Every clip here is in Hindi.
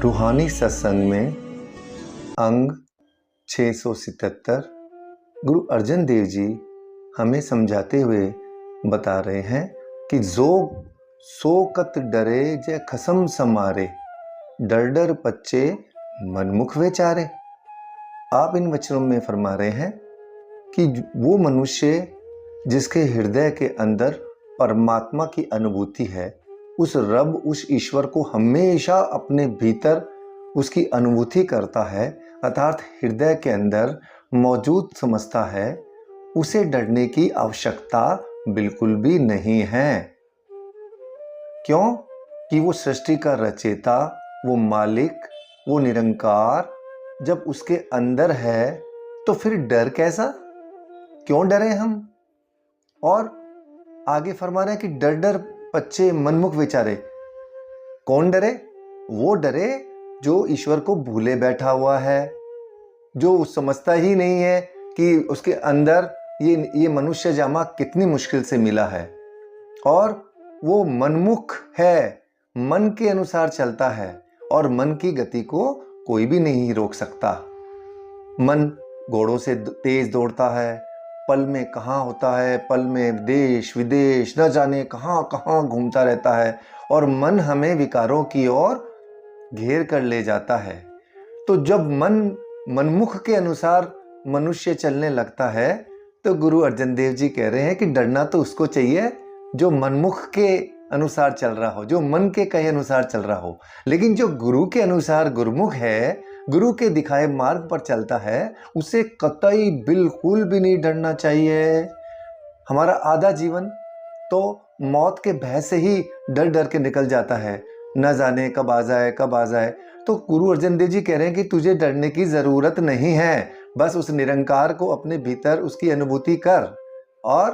रूहानी सत्संग में अंग 677 गुरु अर्जन देव जी हमें समझाते हुए बता रहे हैं कि जो सो कत डरे जय खसम समारे, डर डर पच्चे मनमुख विचारे। आप इन वचनों में फरमा रहे हैं कि वो मनुष्य जिसके हृदय के अंदर परमात्मा की अनुभूति है, उस रब उस ईश्वर को हमेशा अपने भीतर उसकी अनुभूति करता है, अर्थात हृदय के अंदर मौजूद समझता है, उसे डरने की आवश्यकता बिल्कुल भी नहीं है। क्यों? कि वो सृष्टि का रचयिता, वो मालिक, वो निरंकार जब उसके अंदर है तो फिर डर कैसा? क्यों डरे हम? और आगे फरमा रहे हैं कि डर डर पच्चे मनमुख विचारे। कौन डरे? वो डरे जो ईश्वर को भूले बैठा हुआ है, जो समझता ही नहीं है कि उसके अंदर ये मनुष्य जामा कितनी मुश्किल से मिला है, और वो मनमुख है, मन के अनुसार चलता है और मन की गति को कोई भी नहीं रोक सकता। मन घोड़ों से तेज दौड़ता है, पल में कहाँ होता है, पल में देश विदेश न जाने कहाँ कहाँ घूमता रहता है, और मन हमें विकारों की ओर घेर कर ले जाता है। तो जब मन मनमुख के अनुसार मनुष्य चलने लगता है तो गुरु अर्जन देव जी कह रहे हैं कि डरना तो उसको चाहिए जो मनमुख के अनुसार चल रहा हो, जो मन के कहे अनुसार चल रहा हो। लेकिन जो गुरु के अनुसार गुरुमुख है, गुरु के दिखाए मार्ग पर चलता है, उसे कतई बिल्कुल भी नहीं डरना चाहिए। हमारा आधा जीवन तो मौत के भय से ही डर डर के निकल जाता है, न जाने कब आ जाए कब आ जाए। तो गुरु अर्जन देव जी कह रहे हैं कि तुझे डरने की जरूरत नहीं है, बस उस निरंकार को अपने भीतर उसकी अनुभूति कर, और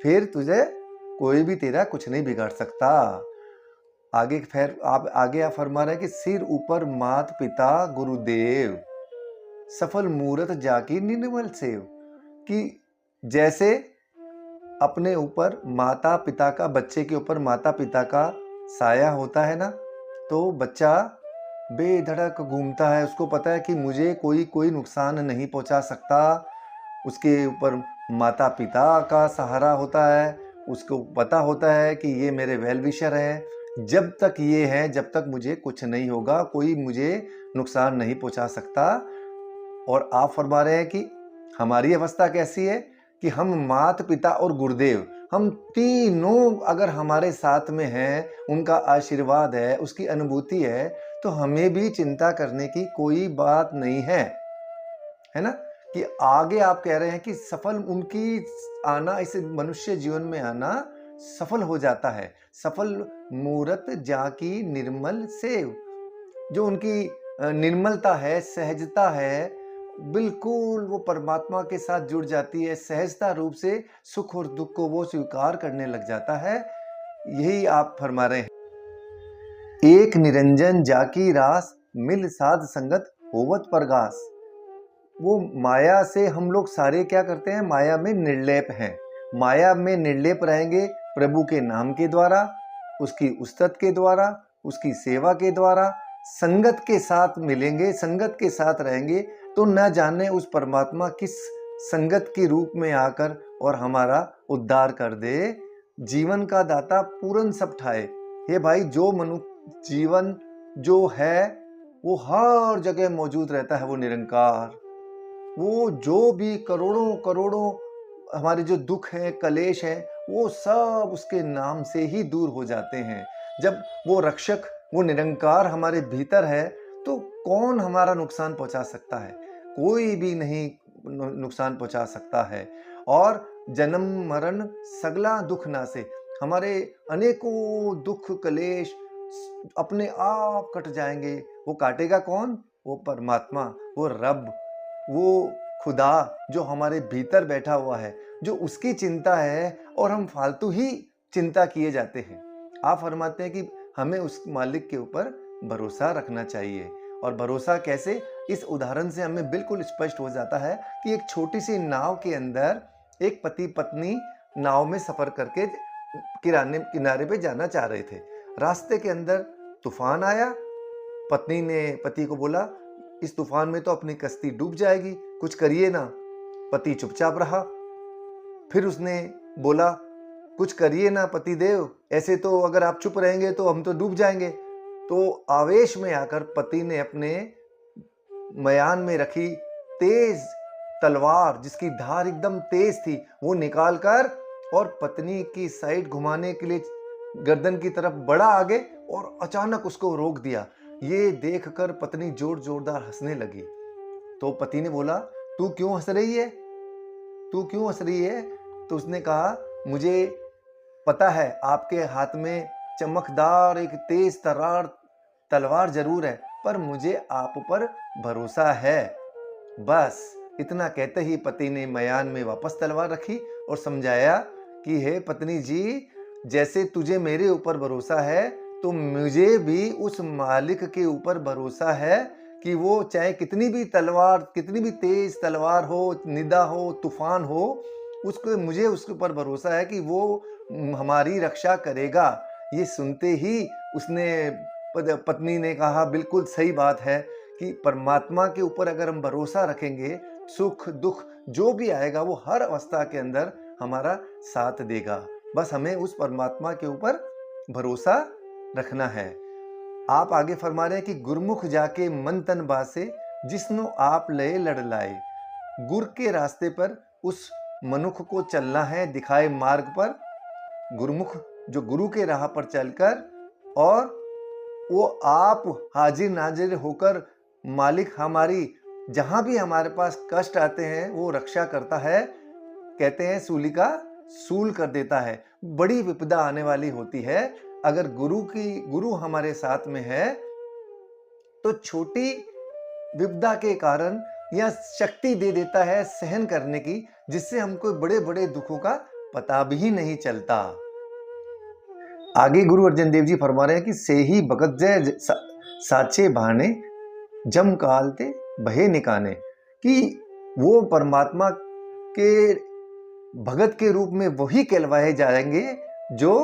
फिर तुझे कोई भी तेरा कुछ नहीं बिगाड़ सकता। आगे फिर आप फरमा रहे हैं कि सिर ऊपर मात पिता गुरुदेव, सफल मूरत जाकी निर्मल सेव। कि जैसे अपने ऊपर माता पिता का, बच्चे के ऊपर माता पिता का साया होता है ना, तो बच्चा बेधड़क घूमता है, उसको पता है कि मुझे कोई नुकसान नहीं पहुंचा सकता। उसके ऊपर माता पिता का सहारा होता है, उसको पता होता है कि ये मेरे वेल विशर हैं, जब तक ये हैं जब तक मुझे कुछ नहीं होगा, कोई मुझे नुकसान नहीं पहुंचा सकता। और आप फरमा रहे हैं कि हमारी अवस्था कैसी है कि हम माता पिता और गुरुदेव, हम तीनों अगर हमारे साथ में हैं, उनका आशीर्वाद है, उसकी अनुभूति है, तो हमें भी चिंता करने की कोई बात नहीं है ना। कि आगे आप कह रहे हैं कि सफल उनकी आना, इस मनुष्य जीवन में आना सफल हो जाता है। सफल मूरत जाकी निर्मल सेव, जो उनकी निर्मलता है, सहजता है, बिल्कुल वो परमात्मा के साथ जुड़ जाती है, सहजता रूप से सुख और दुख को वो स्वीकार करने लग जाता है। यही आप फरमा रहे हैं। एक निरंजन जाकी रास, मिल साध संगत होवत परगास। वो माया से हम लोग सारे क्या करते हैं? माया में निर्लेप हैं। माया में निर्लेप रहेंगे प्रभु के नाम के द्वारा, उसकी उस्तत के द्वारा, उसकी सेवा के द्वारा, संगत के साथ मिलेंगे, संगत के साथ रहेंगे, तो न जाने उस परमात्मा किस संगत के रूप में आकर और हमारा उद्धार कर दे। जीवन का दाता पूर्ण सब ठाए। हे भाई, जो मनुष्य जीवन जो है वो हर जगह मौजूद रहता है, वो निरंकार। वो जो भी करोड़ों हमारे जो दुख हैं, कलेश हैं, वो सब उसके नाम से ही दूर हो जाते हैं। जब वो रक्षक, वो निरंकार हमारे भीतर है, तो कौन हमारा नुकसान पहुंचा सकता है? कोई भी नहीं नुकसान पहुंचा सकता है। और जन्म मरण सगला दुख नासे, हमारे अनेकों दुख कलेश अपने आप कट जाएंगे। वो काटेगा कौन? वो परमात्मा, वो रब, वो खुदा जो हमारे भीतर बैठा हुआ है, जो उसकी चिंता है, और हम फालतू ही चिंता किए जाते हैं। आप फरमाते हैं कि हमें उस मालिक के ऊपर भरोसा रखना चाहिए। और भरोसा कैसे? इस उदाहरण से हमें बिल्कुल स्पष्ट हो जाता है कि एक छोटी सी नाव के अंदर एक पति पत्नी नाव में सफर करके किनारे पे जाना चाह रहे थे। रास्ते के अंदर तूफान आया, पत्नी ने पति को बोला, इस तूफान में तो अपनी कश्ती डूब जाएगी, कुछ करिए ना। पति चुपचाप रहा। फिर उसने बोला, कुछ करिए ना पति देव, ऐसे तो अगर आप चुप रहेंगे तो हम तो डूब जाएंगे। तो आवेश में आकर पति ने अपने मयान में रखी तेज तलवार, जिसकी धार एकदम तेज थी, वो निकालकर और पत्नी की साइड घुमाने के लिए गर्दन की तरफ बढ़ा आगे और अचानक उसको रोक दिया। ये देखकर पत्नी जोरदार हंसने लगी। तो पति ने बोला, तू क्यों हंस रही है, तू क्यों हंस रही है? तो उसने कहा, मुझे पता है आपके हाथ में चमकदार एक तेज तलवार जरूर है, पर मुझे आप पर भरोसा है। बस इतना कहते ही पति ने मयान में वापस तलवार रखी और समझाया कि हे पत्नी जी, जैसे तुझे मेरे ऊपर भरोसा है तो मुझे भी उस मालिक के ऊपर भरोसा है कि वो चाहे कितनी भी तेज तलवार हो, निदा हो, तूफान हो, मुझे उसके ऊपर भरोसा है कि वो हमारी रक्षा करेगा। ये सुनते ही पत्नी ने कहा, बिल्कुल सही बात है कि परमात्मा के ऊपर अगर हम भरोसा रखेंगे, सुख दुख जो भी आएगा वो हर अवस्था के अंदर हमारा साथ देगा। बस हमें उस परमात्मा के ऊपर भरोसा रखना है। आप आगे फरमा रहे हैं कि गुरमुख जाके मन तन बासे, जिसनो आप लय लड़ लाए। गुर के रास्ते पर उस मनुष्य को चलना है, दिखाए मार्ग पर। गुरमुख जो गुरु के राह पर चलकर, और वो आप हाजिर नाजिर होकर मालिक हमारी जहां भी हमारे पास कष्ट आते हैं वो रक्षा करता है। कहते हैं सूली का सूल कर देता है। बड़ी विपदा आने वाली होती है, अगर गुरु हमारे साथ में है तो छोटी विपदा के कारण या शक्ति दे देता है सहन करने की, जिससे हमको बड़े बड़े दुखों का पता भी नहीं चलता। आगे गुरु अर्जन देव जी फरमा रहे हैं कि से ही भगत जय साचे बहाने, जम कालते भय निकाने। कि वो परमात्मा के भगत के रूप में वही कहलवाए जाएंगे जो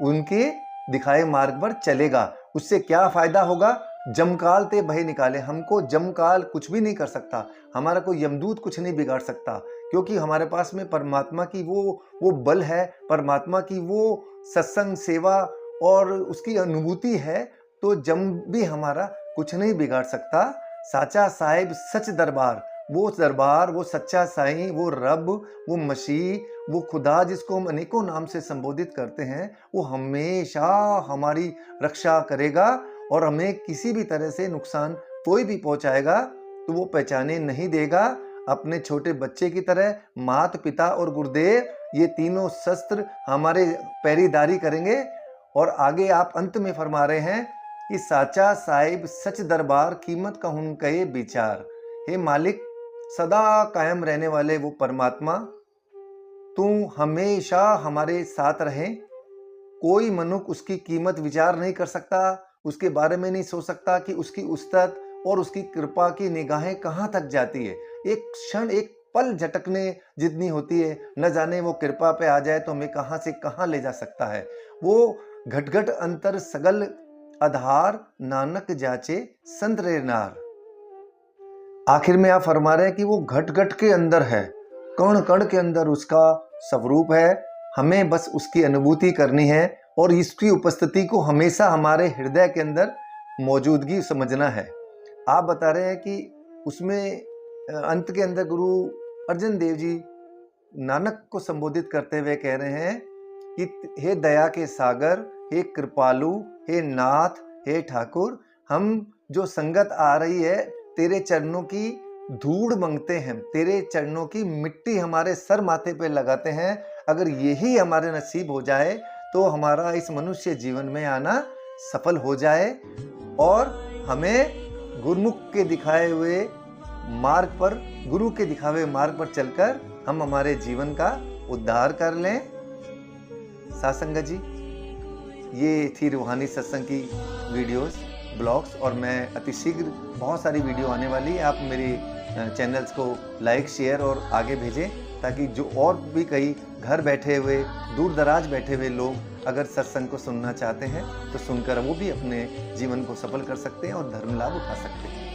उनके दिखाए मार्ग पर चलेगा। उससे क्या फायदा होगा? जमकाल ते भय निकाले। हमको जमकाल कुछ भी नहीं कर सकता, हमारा कोई यमदूत कुछ नहीं बिगाड़ सकता, क्योंकि हमारे पास में परमात्मा की वो बल है, परमात्मा की वो सत्संग सेवा और उसकी अनुभूति है। तो जम भी हमारा कुछ नहीं बिगाड़ सकता। साचा साहिब सच दरबार, वो सच्चा साईं, वो रब, वो मसीह, वो खुदा जिसको हम अनेकों नाम से संबोधित करते हैं, वो हमेशा हमारी रक्षा करेगा और हमें किसी भी तरह से नुकसान कोई भी पहुंचाएगा तो वो पहचाने नहीं देगा। अपने छोटे बच्चे की तरह माता पिता और गुरुदेव ये तीनों शस्त्र हमारे पैरीदारी करेंगे। और आगे आप अंत में फरमा रहे हैं कि साचा साहिब सच दरबार, कीमत का हुन कहे विचार। हे मालिक, सदा कायम रहने वाले वो परमात्मा, तू हमेशा हमारे साथ रहे। कोई मनुष्य उसकी कीमत विचार नहीं कर सकता, उसके बारे में नहीं सोच सकता कि उसकी उस्तत और उसकी कृपा की निगाहें कहाँ तक जाती है। एक क्षण, एक पल झटकने जितनी होती है, न जाने वो कृपा पे आ जाए तो हमें कहाँ से कहाँ ले जा सकता है। वो घट घट अंतर सगल आधार, नानक जाचे संत रे नार। आखिर में आप फरमा रहे हैं कि वो घट घट के अंदर है, कण कण के अंदर उसका स्वरूप है। हमें बस उसकी अनुभूति करनी है और इसकी उपस्थिति को हमेशा हमारे हृदय के अंदर मौजूदगी समझना है। आप बता रहे हैं कि उसमें अंत के अंदर गुरु अर्जन देव जी नानक को संबोधित करते हुए कह रहे हैं कि हे दया के सागर, हे कृपालु, हे नाथ, हे ठाकुर, हम जो संगत आ रही है तेरे चरणों की धूड़ मांगते हैं, तेरे चरणों की मिट्टी हमारे सर माथे पे लगाते हैं। अगर यही हमारे नसीब हो जाए तो हमारा इस मनुष्य जीवन में आना सफल हो जाए और हमें गुरुमुख के दिखाए हुए मार्ग पर, गुरु के दिखाए हुए मार्ग पर चलकर हम हमारे जीवन का उद्धार कर लें। साथ संगत जी, ये थी रूहानी सत्संग की वीडियोस, ब्लॉग्स, और मैं अति शीघ्र बहुत सारी वीडियो आने वाली है। आप मेरी चैनल्स को लाइक, शेयर और आगे भेजें, ताकि जो और भी कई घर बैठे हुए, दूर दराज बैठे हुए लोग अगर सत्संग को सुनना चाहते हैं तो सुनकर वो भी अपने जीवन को सफल कर सकते हैं और धर्म लाभ उठा सकते हैं।